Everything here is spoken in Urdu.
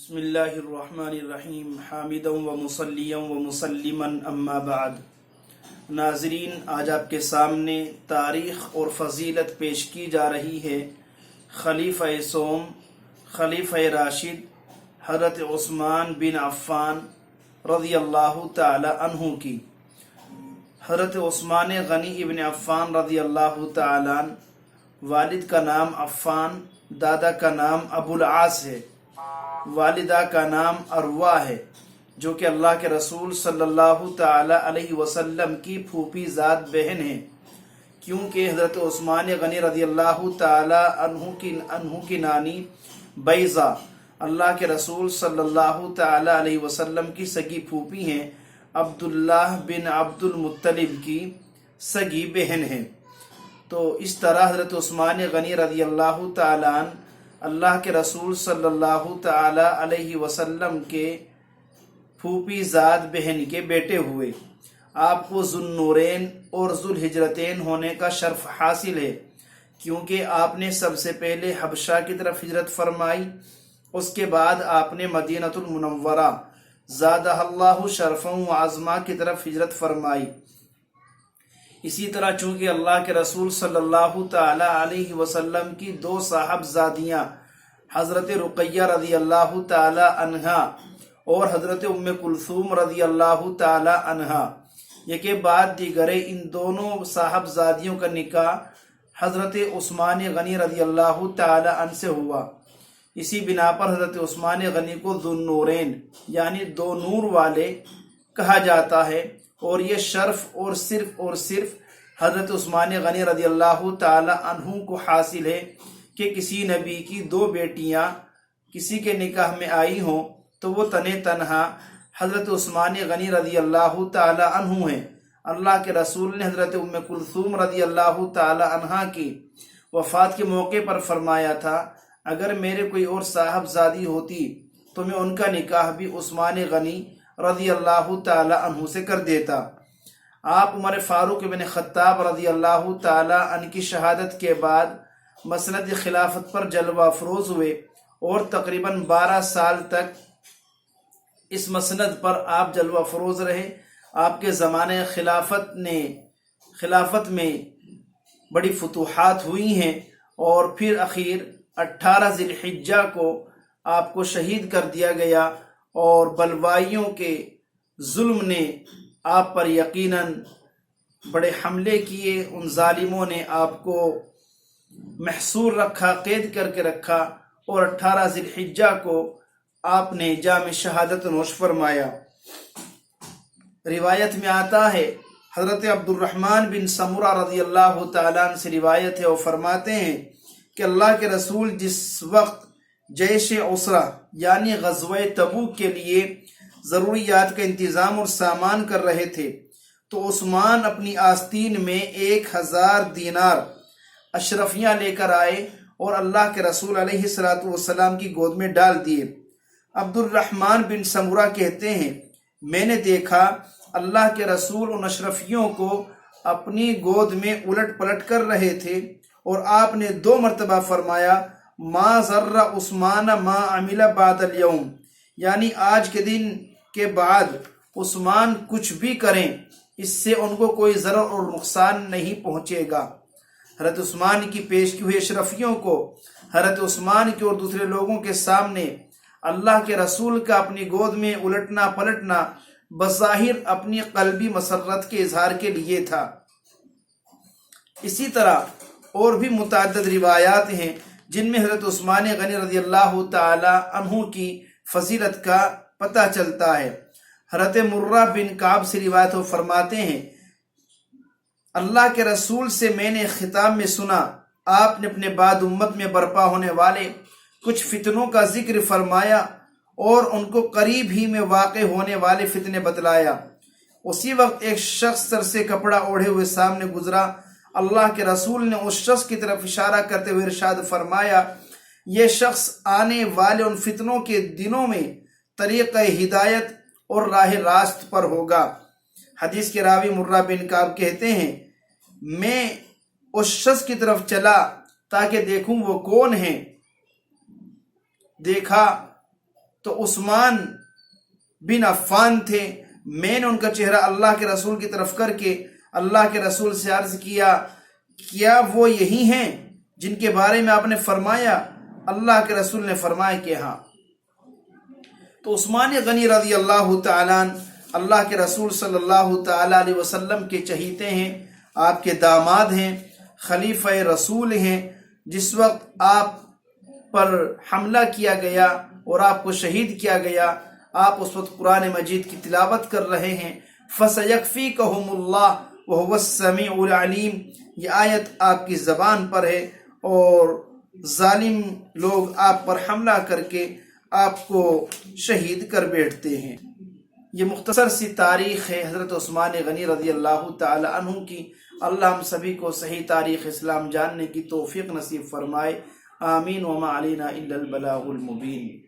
بسم اللہ الرحمن الرحیم حامدا و مصلیا و مسلما اما بعد۔ ناظرین، آج آپ کے سامنے تاریخ اور فضیلت پیش کی جا رہی ہے خلیفہ سوم، خلیفہ راشد حضرت عثمان بن عفان رضی اللہ تعالی عنہ کی۔ حضرت عثمان غنی ابن عفان رضی اللہ تعالی عنہ، والد کا نام عفان، دادا کا نام ابو العاص ہے، والدہ کا نام اروا ہے، جو کہ اللہ کے رسول صلی اللہ تعالی علیہ وسلم کی پھوپھی ذات بہن ہے، کیونکہ حضرت عثمان غنی رضی اللہ تعالی عنہ کی نانی بیضہ اللہ کے رسول صلی اللہ تعالی علیہ وسلم کی سگی پھوپھی ہیں، عبداللہ بن عبد المطلب کی سگی بہن ہے۔ تو اس طرح حضرت عثمان غنی رضی اللہ تعالی عنہ اللہ کے رسول صلی اللہ تعالی علیہ وسلم کے پھوپھی ذات بہن کے بیٹے ہوئے۔ آپ کو ذو النورین اور ذو الہجرتین ہونے کا شرف حاصل ہے، کیونکہ آپ نے سب سے پہلے حبشہ کی طرف ہجرت فرمائی، اس کے بعد آپ نے مدینہ المنورہ زادہ اللہ شرفا و عظما کی طرف ہجرت فرمائی۔ اسی طرح چونکہ اللہ کے رسول صلی اللہ تعالی علیہ وسلم کی دو صاحبزادیاں حضرت رقیہ رضی اللہ تعالی عنہا اور حضرت ام کلثوم رضی اللہ تعالی عنہا، یہ کے بعد دیگرے ان دونوں صاحبزادیوں کا نکاح حضرت عثمان غنی رضی اللہ تعالی عنہ سے ہوا۔ اسی بنا پر حضرت عثمان غنی کو ذو النورین یعنی دو نور والے کہا جاتا ہے، اور یہ شرف اور صرف حضرت عثمان غنی رضی اللہ تعالی عنہ کو حاصل ہے کہ کسی نبی کی دو بیٹیاں کسی کے نکاح میں آئی ہوں تو وہ تنہا حضرت عثمان غنی رضی اللہ تعالی عنہ ہیں۔ اللہ کے رسول نے حضرت ام کلثوم رضی اللہ تعالی عنہ کی وفات کے موقع پر فرمایا تھا، اگر میرے کوئی اور صاحبزادی ہوتی تو میں ان کا نکاح بھی عثمان غنی رضی اللہ تعالی عنہ سے کر دیتا۔ آپ عمر فاروق بن خطاب رضی اللہ تعالی عنہ کی شہادت کے بعد مسند خلافت پر جلوہ افروز ہوئے، اور تقریباً 12 سال تک اس مسند پر آپ جلوہ افروز رہے۔ آپ کے زمانے خلافت میں بڑی فتوحات ہوئی ہیں، اور پھر اخیر 18 ذی الحجہ کو آپ کو شہید کر دیا گیا، اور بلوائیوں کے ظلم نے آپ پر یقیناً بڑے حملے کیے۔ ان ظالموں نے آپ کو محصور رکھا، قید کر کے رکھا، اور 18 ذی الحجہ کو آپ نے جام شہادت نوش فرمایا۔ روایت میں آتا ہے، حضرت عبد الرحمن بن سمرہ رضی اللہ تعالیٰ عنہ سے روایت ہے، وہ فرماتے ہیں کہ اللہ کے رسول جس وقت جیش عسرہ یعنی غزوہ تبوک کے لیے ضروریات کا انتظام اور سامان کر رہے تھے، تو عثمان اپنی آستین میں 1000 دینار اشرفیاں لے کر آئے اور اللہ کے رسول علیہ السلام کی گود میں ڈال دیے۔ عبد الرحمن بن سمرہ کہتے ہیں، میں نے دیکھا اللہ کے رسول ان اشرفیوں کو اپنی گود میں الٹ پلٹ کر رہے تھے، اور آپ نے 2 مرتبہ فرمایا، ما ضر عثمان ما عمل بعد اليوم، یعنی آج کے دن کے بعد عثمان کچھ بھی کریں اس سے ان کو کوئی ضرر اور نقصان نہیں پہنچے گا۔ حضرت عثمان کی پیش کی ہوئی اشرفیوں کو حضرت عثمان کے اور دوسرے لوگوں کے سامنے اللہ کے رسول کا اپنی گود میں الٹنا پلٹنا بظاہر اپنی قلبی مسرت کے اظہار کے لیے تھا۔ اسی طرح اور بھی متعدد روایات ہیں جن میں حضرت عثمان غنی رضی اللہ تعالی عنہ کی فضیلت کا پتہ چلتا ہے۔ حضرت مرہ بن کعب سے روایت فرماتے ہیں، اللہ کے رسول سے میں نے خطاب میں سنا، آپ نے اپنے بعد امت میں برپا ہونے والے کچھ فتنوں کا ذکر فرمایا اور ان کو قریب ہی میں واقع ہونے والے فتنے بتلایا۔ اسی وقت ایک شخص سر سے کپڑا اوڑھے ہوئے سامنے گزرا۔ اللہ کے رسول نے اس شخص کی طرف اشارہ کرتے ہوئے ارشاد فرمایا، یہ شخص آنے والے ان فتنوں کے دنوں میں طریقہ ہدایت اور راہ راست پر ہوگا۔ حدیث کے راوی مرہ بن کعب کہتے ہیں، میں اس شخص کی طرف چلا تاکہ دیکھوں وہ کون ہیں۔ دیکھا تو عثمان بن عفان تھے۔ میں نے ان کا چہرہ اللہ کے رسول کی طرف کر کے اللہ کے رسول سے عرض کیا، کیا وہ یہی ہیں جن کے بارے میں آپ نے فرمایا؟ اللہ کے رسول نے فرمایا کہ ہاں۔ تو عثمان غنی رضی اللہ تعالیٰ عنہ اللہ کے رسول صلی اللہ تعالیٰ علیہ وسلم کے چہیتے ہیں، آپ کے داماد ہیں، خلیفہ رسول ہیں۔ جس وقت آپ پر حملہ کیا گیا اور آپ کو شہید کیا گیا، آپ اس وقت قرآن مجید کی تلاوت کر رہے ہیں۔ فَسَيَكْفِيكَهُمُ اللَّهُ وَهُوَ السَّمِيعُ الْعَلِيمُ، یہ آیت آپ کی زبان پر ہے، اور ظالم لوگ آپ پر حملہ کر کے آپ کو شہید کر بیٹھتے ہیں۔ یہ مختصر سی تاریخ ہے حضرت عثمان غنی رضی اللہ تعالی عنہ کی۔ اللہ ہم سبھی کو صحیح تاریخ اسلام جاننے کی توفیق نصیب فرمائے، آمین۔ وما علینا الا البلاغ المبین۔